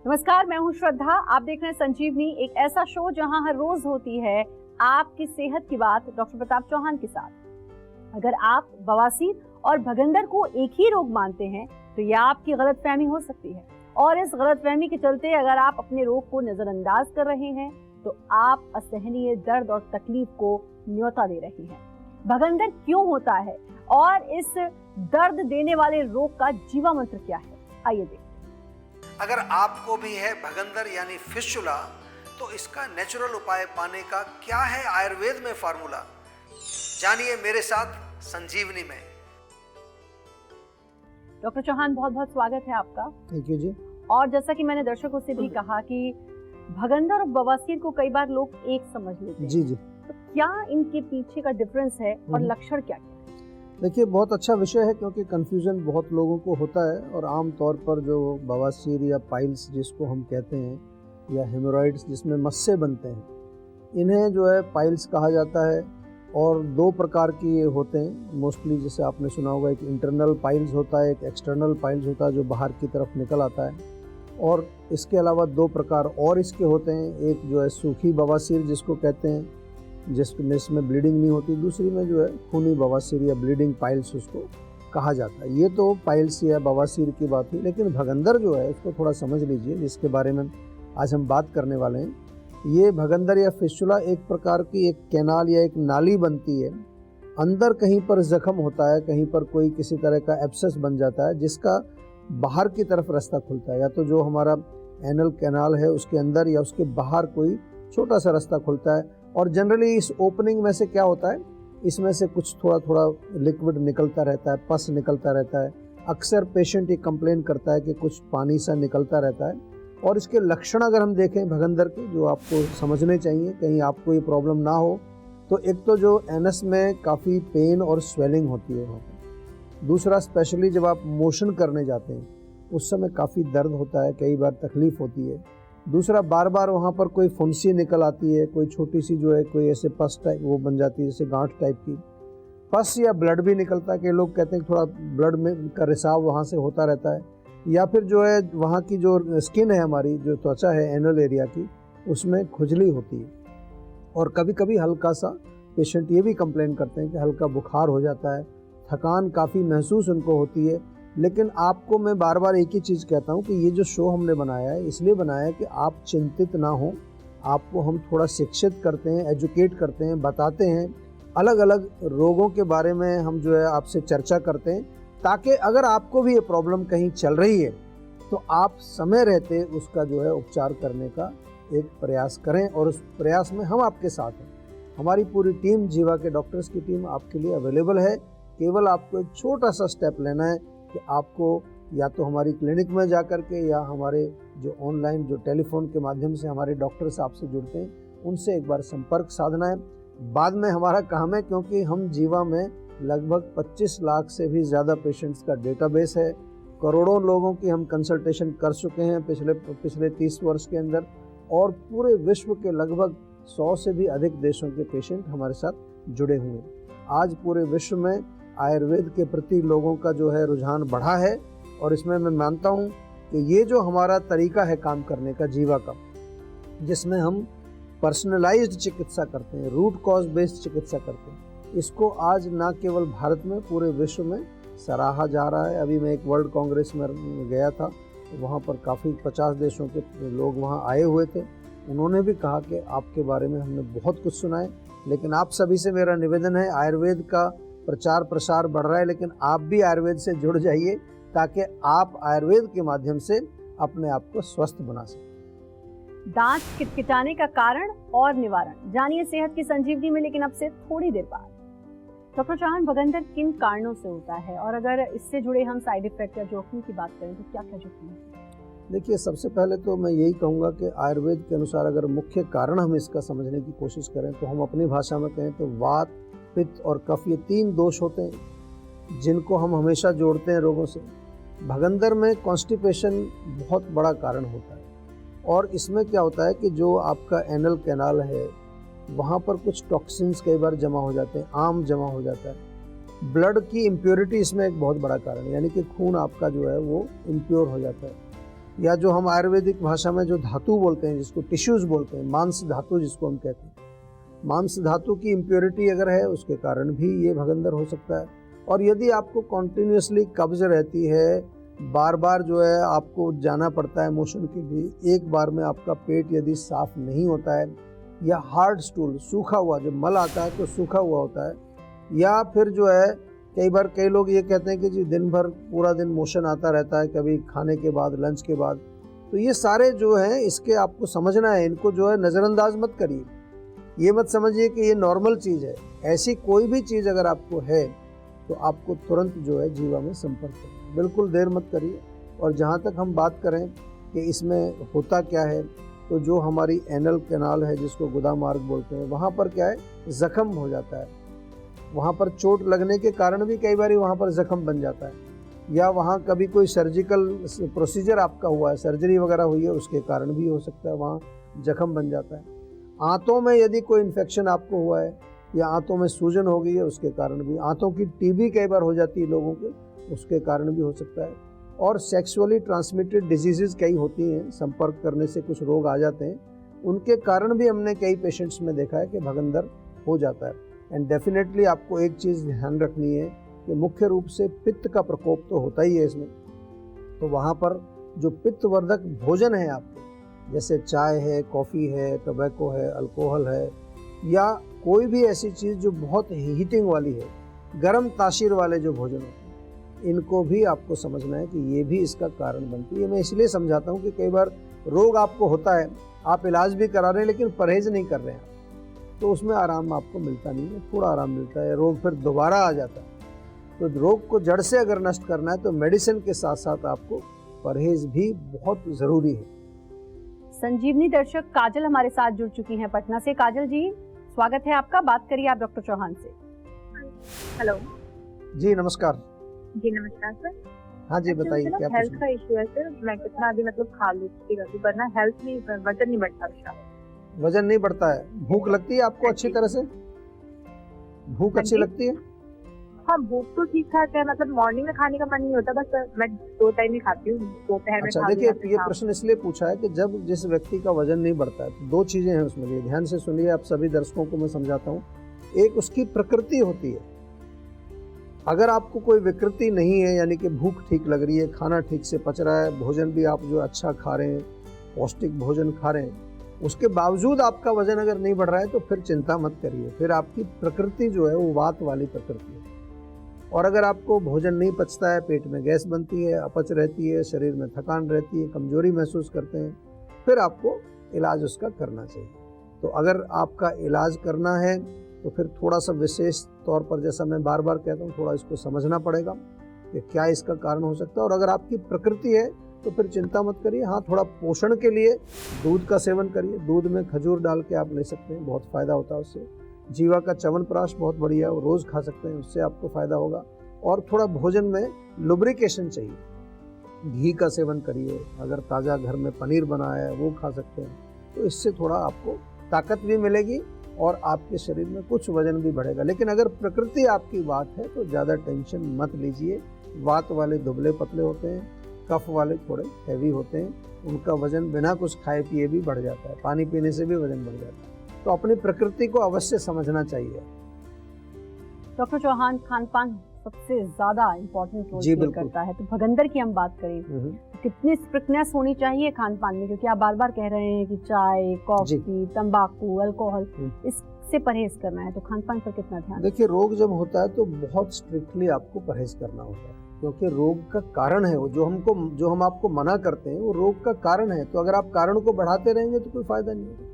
नमस्कार, मैं हूं श्रद्धा। आप देख रहे हैं संजीवनी, एक ऐसा शो जहां हर रोज होती है आपकी सेहत की बात डॉक्टर प्रताप चौहान के साथ। अगर आप बवासीर और भगंदर को एक ही रोग मानते हैं तो यह आपकी गलतफहमी हो सकती है, और इस गलतफहमी के चलते अगर आप अपने रोग को नजरअंदाज कर रहे हैं तो आप असहनीय दर्द और तकलीफ को न्योता दे रहे हैं। भगंदर क्यों होता है और इस दर्द देने वाले रोग का जीवा मंत्र क्या है, आइए देखते हैं। अगर आपको भी है भगंदर यानी फिस्चुला, तो इसका नेचुरल उपाय पाने का क्या है आयुर्वेद में फार्मूला, जानिए मेरे साथ संजीवनी में। डॉक्टर चौहान, बहुत बहुत स्वागत है आपका। थैंक यू जी। और जैसा कि मैंने दर्शकों से भी कहा कि भगंदर और बवासीर को कई बार लोग एक समझ लेते हैं। जी जी। तो क्या इनके पीछे का डिफरेंस है और लक्षण क्या है? देखिए, बहुत अच्छा विषय है क्योंकि कन्फ्यूज़न बहुत लोगों को होता है, और आम तौर पर जो बवासीर या पाइल्स जिसको हम कहते हैं या हेमोरॉइड्स जिसमें मस्से बनते हैं, इन्हें जो है पाइल्स कहा जाता है। और दो प्रकार की ये होते हैं मोस्टली, जैसे आपने सुना होगा, एक इंटरनल पाइल्स होता है, एक एक्सटर्नल पाइल्स होता है जो बाहर की तरफ निकल आता है। और इसके अलावा दो प्रकार और इसके होते हैं, एक जो है सूखी बवासीर जिसको कहते हैं, जिसमें ब्लीडिंग नहीं होती, दूसरी में जो है खूनी बवासीर या ब्लीडिंग पाइल्स उसको कहा जाता है। ये तो पाइल्स या बवासीर की बात हुई, लेकिन भगंदर जो है उसको थोड़ा समझ लीजिए, जिसके बारे में आज हम बात करने वाले हैं। ये भगंदर या फिस्चुला एक प्रकार की एक कैनाल या एक नाली बनती है, अंदर कहीं पर जख्म होता है, कहीं पर कोई किसी तरह का एब्सेस बन जाता है जिसका बाहर की तरफ रास्ता खुलता है, या तो जो हमारा एनल कैनाल है उसके अंदर या उसके बाहर कोई छोटा सा रास्ता खुलता है। और जनरली इस ओपनिंग में से क्या होता है, इसमें से कुछ थोड़ा थोड़ा लिक्विड निकलता रहता है, पस निकलता रहता है। अक्सर पेशेंट ये कंप्लेन करता है कि कुछ पानी सा निकलता रहता है। और इसके लक्षण अगर हम देखें भगंदर के, जो आपको समझने चाहिए कहीं आपको ये प्रॉब्लम ना हो, तो एक तो जो एनस में काफ़ी पेन और स्वेलिंग होती है वहाँ पर। दूसरा, स्पेशली जब आप मोशन करने जाते हैं उस समय काफ़ी दर्द होता है, कई बार तकलीफ़ होती है। दूसरा, बार बार वहाँ पर कोई फुंसी निकल आती है, कोई छोटी सी जो है कोई ऐसे पस टाइप वो बन जाती है, जैसे गांठ टाइप की पस, या ब्लड भी निकलता है कि लोग कहते हैं थोड़ा ब्लड में का रिसाव वहाँ से होता रहता है। या फिर जो है वहाँ की जो स्किन है, हमारी जो त्वचा है एनल एरिया की, उसमें खुजली होती है। और कभी कभी हल्का सा पेशेंट ये भी कंप्लेन करते हैं कि हल्का बुखार हो जाता है, थकान काफ़ी महसूस उनको होती है। लेकिन आपको मैं बार बार एक ही चीज़ कहता हूँ कि ये जो शो हमने बनाया है इसलिए बनाया है कि आप चिंतित ना हो, आपको हम थोड़ा शिक्षित करते हैं, एजुकेट करते हैं, बताते हैं, अलग अलग रोगों के बारे में हम जो है आपसे चर्चा करते हैं, ताकि अगर आपको भी ये प्रॉब्लम कहीं चल रही है तो आप समय रहते उसका जो है उपचार करने का एक प्रयास करें। और उस प्रयास में हम आपके साथ हैं। हमारी पूरी टीम, जीवा के डॉक्टर्स की टीम आपके लिए अवेलेबल है। केवल आपको एक छोटा सा स्टेप लेना है कि आपको या तो हमारी क्लिनिक में जा कर के या हमारे जो ऑनलाइन जो टेलीफोन के माध्यम से हमारे डॉक्टर्स आपसे जुड़ते हैं उनसे एक बार संपर्क साधना है। बाद में हमारा काम है, क्योंकि हम जीवा में लगभग 25 लाख से भी ज़्यादा पेशेंट्स का डेटाबेस है, करोड़ों लोगों की हम कंसल्टेशन कर चुके हैं पिछले 30 वर्ष के अंदर, और पूरे विश्व के लगभग 100 से भी अधिक देशों के पेशेंट हमारे साथ जुड़े हुए हैं। आज पूरे विश्व में आयुर्वेद के प्रति लोगों का जो है रुझान बढ़ा है, और इसमें मैं मानता हूँ कि ये जो हमारा तरीका है काम करने का जीवा का, जिसमें हम पर्सनलाइज्ड चिकित्सा करते हैं, रूट कॉज बेस्ड चिकित्सा करते हैं, इसको आज ना केवल भारत में पूरे विश्व में सराहा जा रहा है। अभी मैं एक वर्ल्ड कांग्रेस में गया था, वहाँ पर काफ़ी 50 देशों के लोग वहाँ आए हुए थे। उन्होंने भी कहा कि आपके बारे में हमने बहुत कुछ सुना है, लेकिन आप सभी से मेरा निवेदन है, आयुर्वेद का प्रचार प्रसार बढ़ रहा है, लेकिन आप भी आयुर्वेद से जुड़ जाइए ताकि आप आयुर्वेद के माध्यम से अपने आप को स्वस्थ बना सकें। दांत किटकिटाने का कारण और निवारण जानिए सेहत की संजीवनी में, लेकिन अब से थोड़ी देर बाद। डॉक्टर चौहान, भगंदर किन कारणों से होता है, और अगर इससे जुड़े हम साइड इफेक्ट या जोखिम की बात करें तो क्या क्या जोखिम है? देखिए, सबसे पहले तो मैं यही कहूँगा कि आयुर्वेद के अनुसार अगर मुख्य कारण हम इसका समझने की कोशिश करें तो हम अपनी भाषा में कहें तो वात, पित्त और कफ, ये 3 दोष होते हैं जिनको हम हमेशा जोड़ते हैं रोगों से। भगंदर में कॉन्स्टिपेशन बहुत बड़ा कारण होता है, और इसमें क्या होता है कि जो आपका एनल कैनाल है वहाँ पर कुछ टॉक्सिन्स कई बार जमा हो जाते हैं, आम जमा हो जाता है। ब्लड की इम्प्योरिटी इसमें एक बहुत बड़ा कारण है, यानी कि खून आपका जो है वो इम्प्योर हो जाता है। या जो हम आयुर्वेदिक भाषा में जो धातु बोलते हैं, जिसको टिश्यूज बोलते हैं, मांस धातु जिसको हम कहते हैं, मांस धातु की इम्प्योरिटी अगर है उसके कारण भी ये भगंदर हो सकता है। और यदि आपको कॉन्टिन्यूसली कब्ज रहती है, बार बार जो है आपको जाना पड़ता है मोशन के लिए, एक बार में आपका पेट यदि साफ नहीं होता है, या हार्ड स्टूल सूखा हुआ, जब मल आता है तो सूखा हुआ होता है, या फिर जो है कई बार कई लोग ये कहते हैं कि जी दिन भर पूरा दिन मोशन आता रहता है, कभी खाने के बाद, लंच के बाद, तो ये सारे जो हैं इसके आपको समझना है, इनको जो है नज़रअंदाज मत करिए। ये मत समझिए कि ये नॉर्मल चीज़ है। ऐसी कोई भी चीज़ अगर आपको है तो आपको तुरंत जो है जीवा में संपर्क करें, बिल्कुल देर मत करिए। और जहाँ तक हम बात करें कि इसमें होता क्या है, तो जो हमारी एनल कैनाल है जिसको गुदा मार्ग बोलते हैं, वहाँ पर क्या है, ज़ख्म हो जाता है। वहाँ पर चोट लगने के कारण भी कई बार वहाँ पर ज़ख्म बन जाता है, या वहाँ कभी कोई सर्जिकल प्रोसीजर आपका हुआ है, सर्जरी वगैरह हुई है, उसके कारण भी हो सकता है वहाँ जख्म बन जाता है। आंतों में यदि कोई इन्फेक्शन आपको हुआ है या आंतों में सूजन हो गई है, उसके कारण भी, आंतों की टीबी कई बार हो जाती है लोगों के, उसके कारण भी हो सकता है। और सेक्सुअली ट्रांसमिटेड डिजीज़ कई होती हैं, संपर्क करने से कुछ रोग आ जाते हैं, उनके कारण भी हमने कई पेशेंट्स में देखा है कि भगंदर हो जाता है। एंड डेफिनेटली आपको एक चीज़ ध्यान रखनी है कि मुख्य रूप से पित्त का प्रकोप तो होता ही है इसमें। तो वहाँ पर जो पित्तवर्धक भोजन है आपके, जैसे चाय है, कॉफ़ी है, टोबैको है, अल्कोहल है, या कोई भी ऐसी चीज़ जो बहुत हीटिंग वाली है, गर्म तासीर वाले जो भोजन होते हैं, इनको भी आपको समझना है कि ये भी इसका कारण बनती है। मैं इसलिए समझाता हूँ कि कई बार रोग आपको होता है, आप इलाज भी करा रहे हैं लेकिन परहेज़ नहीं कर रहे हैं, तो उसमें आराम आपको मिलता नहीं है, थोड़ा आराम मिलता है, रोग फिर दोबारा आ जाता है। तो रोग को जड़ से अगर नष्ट करना है तो मेडिसिन के साथ साथ आपको परहेज़ भी बहुत ज़रूरी है। संजीवनी दर्शक काजल हमारे साथ जुड़ चुकी हैं पटना से। काजल जी, स्वागत है आपका, बात करिए आप डॉक्टर चौहान से। हेलो जी नमस्कार। जी नमस्कार सर। हाँ जी बताइए, क्या हेल्थ का इशू है सर। मैं कितना भी मतलब खा लूँ वरना हेल्थ नहीं, वजन नहीं बढ़ता मेरा। वजन नहीं बढ़ता है? भूख लगती है आपको अच्छी तरह से? भूख अच्छी लगती है? हाँ भूख तो ठीक ठाक है, मतलब मॉर्निंग में खाने का मन नहीं होता, बस मैं 2 टाइम ही खाती हूँ, दोपहर में। अच्छा देखिए, ये प्रश्न इसलिए पूछा है कि जब जिस व्यक्ति का वजन नहीं बढ़ता है तो 2 चीजें हैं उसमें, लिए ध्यान से सुनिए, आप सभी दर्शकों को मैं समझाता हूँ। एक उसकी प्रकृति होती है। अगर आपको कोई विकृति नहीं है, यानी कि भूख ठीक लग रही है, खाना ठीक से पच रहा है, भोजन भी आप जो अच्छा खा रहे हैं, पौष्टिक भोजन खा रहे हैं, उसके बावजूद आपका वजन अगर नहीं बढ़ रहा है तो फिर चिंता मत करिए, फिर आपकी प्रकृति जो है वो वात वाली प्रकृति है। और अगर आपको भोजन नहीं पचता है, पेट में गैस बनती है, अपच रहती है, शरीर में थकान रहती है, कमजोरी महसूस करते हैं, फिर आपको इलाज उसका करना चाहिए। तो अगर आपका इलाज करना है तो फिर थोड़ा सा विशेष तौर पर, जैसा मैं बार बार कहता हूँ, थोड़ा इसको समझना पड़ेगा कि क्या इसका कारण हो सकता है। और अगर आपकी प्रकृति है तो फिर चिंता मत करिए। हाँ, थोड़ा पोषण के लिए दूध का सेवन करिए, दूध में खजूर डाल के आप ले सकते हैं, बहुत फ़ायदा होता है उससे। जीवा का च्यवनप्राश बहुत बढ़िया है, वो रोज़ खा सकते हैं, उससे आपको फ़ायदा होगा। और थोड़ा भोजन में लुब्रिकेशन चाहिए, घी का सेवन करिए, अगर ताज़ा घर में पनीर बना है वो खा सकते हैं, तो इससे थोड़ा आपको ताकत भी मिलेगी और आपके शरीर में कुछ वजन भी बढ़ेगा। लेकिन अगर प्रकृति आपकी वात है तो ज़्यादा टेंशन मत लीजिए। वात वाले दुबले पतले होते हैं, कफ वाले थोड़े हैवी होते हैं, उनका वजन बिना कुछ खाए पिए भी बढ़ जाता है, पानी पीने से भी वजन बढ़ जाता है। तो अपनी प्रकृति को अवश्य समझना चाहिए। डॉक्टर चौहान, खान पान सबसे ज्यादा इम्पोर्टेंट रोल प्ले करता है, तो भगंदर की हम बात करें तो कितनी स्ट्रिक्टनेस होनी चाहिए खान पान में, क्योंकि आप बार बार कह रहे हैं कि चाय, कॉफी, तंबाकू, अल्कोहल, इससे परहेज करना है, तो खान पान पर कितना ध्यान? देखिए, रोग जब होता है तो बहुत स्ट्रिक्टली आपको परहेज करना होता है, क्योंकि रोग का कारण है वो, जो हम आपको मना करते हैं वो रोग का कारण है। तो अगर आप कारण को बढ़ाते रहेंगे तो कोई फायदा नहीं होगा।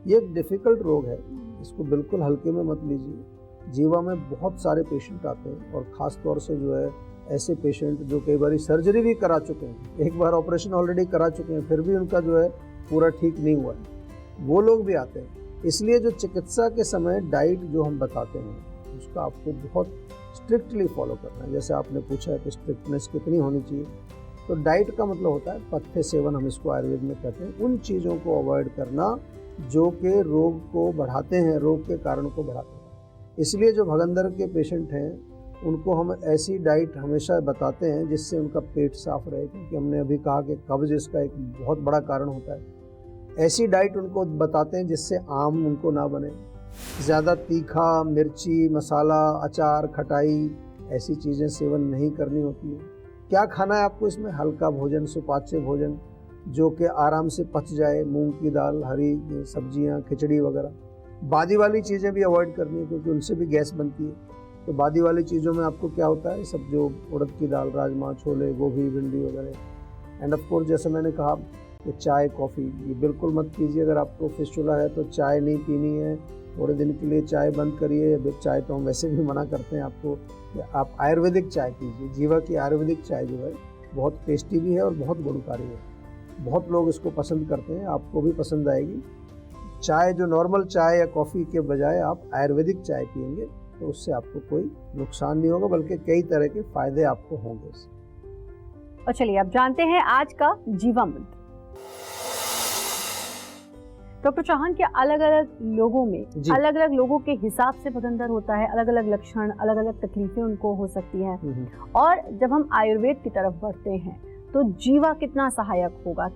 ये एक डिफिकल्ट रोग है, इसको बिल्कुल हल्के में मत लीजिए। जीवा में बहुत सारे पेशेंट आते हैं, और ख़ास तौर से जो है ऐसे पेशेंट जो कई बार सर्जरी भी करा चुके हैं, एक बार ऑपरेशन ऑलरेडी करा चुके हैं, फिर भी उनका जो है पूरा ठीक नहीं हुआ है, वो लोग भी आते हैं। इसलिए जो चिकित्सा के समय डाइट जो हम बताते हैं उसका आपको बहुत स्ट्रिक्टली फॉलो करना है। जैसे आपने पूछा है कि स्ट्रिक्टनेस कितनी होनी चाहिए, तो डाइट का मतलब होता है पथ्य सेवन, हम इसको आयुर्वेद में कहते हैं, उन चीज़ों को अवॉइड करना जो कि रोग को बढ़ाते हैं, रोग के कारण को बढ़ाते हैं। इसलिए जो भगंदर के पेशेंट हैं उनको हम ऐसी डाइट हमेशा बताते हैं जिससे उनका पेट साफ रहे, क्योंकि हमने अभी कहा कि कब्ज इसका एक बहुत बड़ा कारण होता है। ऐसी डाइट उनको बताते हैं जिससे आम उनको ना बने, ज़्यादा तीखा, मिर्ची, मसाला, अचार, खटाई ऐसी चीज़ें सेवन नहीं करनी होती है। क्या खाना है आपको इसमें? हल्का भोजन, सुपाच्य भोजन जो कि आराम से पच जाए, मूंग की दाल, हरी सब्जियां, खिचड़ी वगैरह। बादी वाली चीज़ें भी अवॉइड करनी है क्योंकि उनसे भी गैस बनती है। तो बादी वाली चीज़ों में आपको क्या होता है, सब जो उड़द की दाल, राजमा, छोले, गोभी, भिंडी वगैरह। एंड ऑफ कोर्स जैसे मैंने कहा कि चाय, कॉफ़ी ये बिल्कुल मत कीजिए। अगर आपको फिस्टुला है तो चाय नहीं पीनी है, थोड़े दिन के लिए चाय बंद करिए। चाय तो हम वैसे भी मना करते हैं आपको, आप आयुर्वेदिक चाय पीजिए। जीवा की आयुर्वेदिक चाय जो है बहुत टेस्टी भी है और बहुत गुणकारी है। बहुत लोग इसको पसंद करते हैं, आपको भी पसंद आएगी। चाय जो नॉर्मल चाय या कॉफ़ी के बजाय आप आयुर्वेदिक चाय पिएंगे तो उससे आपको कोई नुकसान नहीं होगा, बल्कि कई तरह के फायदे आपको होंगे इससे। और चलिए अब जानते हैं आज का जीवा मंत्र। डॉक्टर चौहान के अलग अलग लोगों में अलग अलग लोगों के हिसाब से भगंदर होता है, अलग अलग लक्षण, अलग अलग तकलीफें उनको हो सकती हैं। और जब हम आयुर्वेद की तरफ बढ़ते हैं तो जीवा कितना सहायक होगा,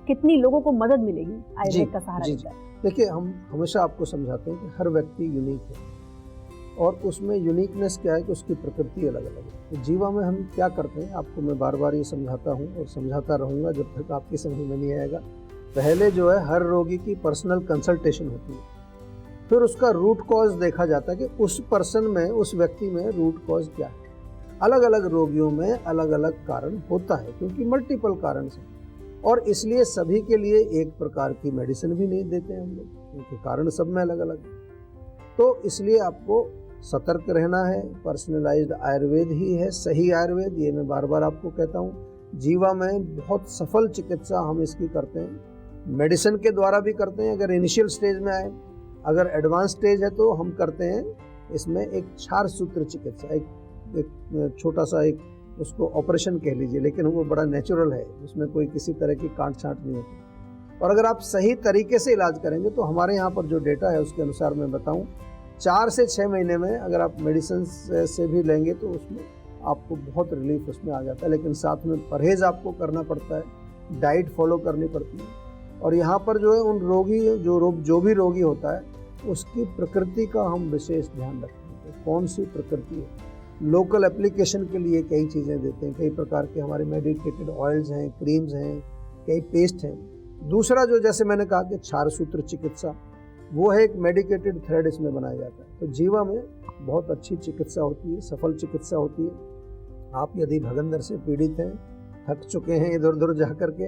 कितनी लोगों को मदद मिलेगी आयुर्वेद का सहारा लेकर? देखिए, हम हमेशा आपको समझाते हैं कि हर व्यक्ति यूनिक है और उसमें यूनिकनेस क्या है कि उसकी प्रकृति अलग अलग है। तो जीवा में हम क्या करते हैं, आपको मैं बार बार ये समझाता हूँ और समझाता रहूँगा जब तक आपकी समझ में नहीं आएगा। पहले जो है हर रोगी की पर्सनल कंसल्टेशन होती है, फिर उसका रूट कॉज देखा जाता है कि उस पर्सन में, उस व्यक्ति में रूट कॉज क्या है। अलग अलग रोगियों में अलग अलग कारण होता है क्योंकि मल्टीपल कारण से, और इसलिए सभी के लिए एक प्रकार की मेडिसिन भी नहीं देते हैं हम लोग, क्योंकि कारण सब में अलग अलग है। तो इसलिए आपको सतर्क रहना है। पर्सनलाइज्ड आयुर्वेद ही है सही आयुर्वेद, ये मैं बार बार आपको कहता हूँ। जीवा में बहुत सफल चिकित्सा हम इसकी करते हैं, मेडिसिन के द्वारा भी करते हैं अगर इनिशियल स्टेज में आए। अगर एडवांस स्टेज है तो हम करते हैं इसमें एक क्षार सूत्र चिकित्सा, एक छोटा सा एक उसको ऑपरेशन कह लीजिए, लेकिन वो बड़ा नेचुरल है, उसमें कोई किसी तरह की काट छांट नहीं होती। और अगर आप सही तरीके से इलाज करेंगे तो हमारे यहाँ पर जो डेटा है उसके अनुसार मैं बताऊँ 4 से 6 महीने में अगर आप मेडिसिन से भी लेंगे तो उसमें आपको बहुत रिलीफ उसमें आ जाता है। लेकिन साथ में परहेज़ आपको करना पड़ता है, डाइट फॉलो करनी पड़ती है। और यहाँ पर जो है उन रोगी जो भी रोगी होता है उसकी प्रकृति का हम विशेष ध्यान रखते हैं, कौन सी प्रकृति है। लोकल एप्लीकेशन के लिए कई चीज़ें देते हैं, कई प्रकार के हमारे मेडिकेटेड ऑयल्स हैं, क्रीम्स हैं, कई पेस्ट हैं। दूसरा जो जैसे मैंने कहा कि क्षार सूत्र चिकित्सा, वो है एक मेडिकेटेड थ्रेड इसमें बनाया जाता है। तो जीवा में बहुत अच्छी चिकित्सा होती है, सफल चिकित्सा होती है। आप यदि भगंदर से पीड़ित हैं, थक चुके हैं इधर उधर जा करके,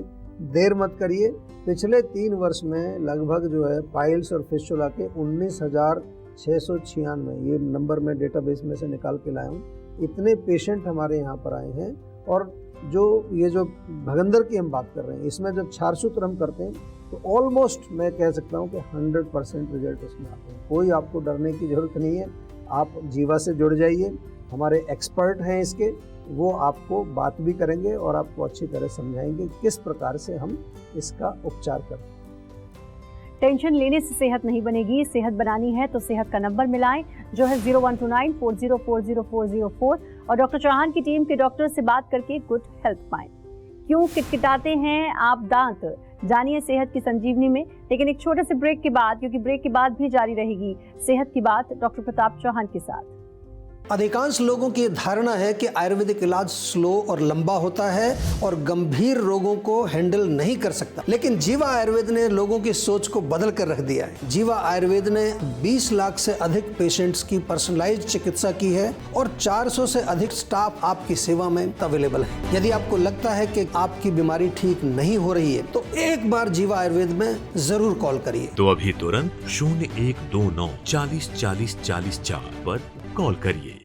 देर मत करिए। पिछले 3 वर्ष में लगभग जो है पाइल्स और फिस्टुला के 19,696 ये नंबर मैं डेटाबेस में से निकाल के लाया हूँ, इतने पेशेंट हमारे यहाँ पर आए हैं। और ये जो भगंदर की हम बात कर रहे हैं, इसमें जब क्षार सूत्र हम करते हैं तो ऑलमोस्ट मैं कह सकता हूँ कि 100% रिजल्ट इसमें आते हैं। कोई आपको डरने की जरूरत नहीं है। आप जीवा से जुड़ जाइए, हमारे एक्सपर्ट हैं इसके, वो आपको बात भी करेंगे और आपको अच्छी तरह समझाएंगे किस प्रकार से हम इसका उपचार करें। टेंशन लेने से सेहत नहीं बनेगी, सेहत बनानी है तो सेहत का नंबर मिलाएं जो है 0129404004 और डॉक्टर चौहान की टीम के डॉक्टर से बात करके गुड हेल्थ पाएं। क्यों किटकिटाते हैं आप दांत, जानिए सेहत की संजीवनी में। लेकिन एक छोटे से ब्रेक के बाद, क्योंकि ब्रेक के बाद भी जारी रहेगी सेहत की बात डॉक्टर प्रताप चौहान के साथ। अधिकांश लोगों की धारणा है कि आयुर्वेदिक इलाज स्लो और लंबा होता है और गंभीर रोगों को हैंडल नहीं कर सकता, लेकिन जीवा आयुर्वेद ने लोगों की सोच को बदल कर रख दिया है। जीवा आयुर्वेद ने 20 लाख से अधिक पेशेंट्स की पर्सनलाइज्ड चिकित्सा की है और 400 से अधिक स्टाफ आपकी सेवा में अवेलेबल है। यदि आपको लगता है कि आपकी बीमारी ठीक नहीं हो रही है तो एक बार जीवा आयुर्वेद में जरूर कॉल करिए। तो अभी तुरंत 0129 40 40 40 4 पर कॉल करिए।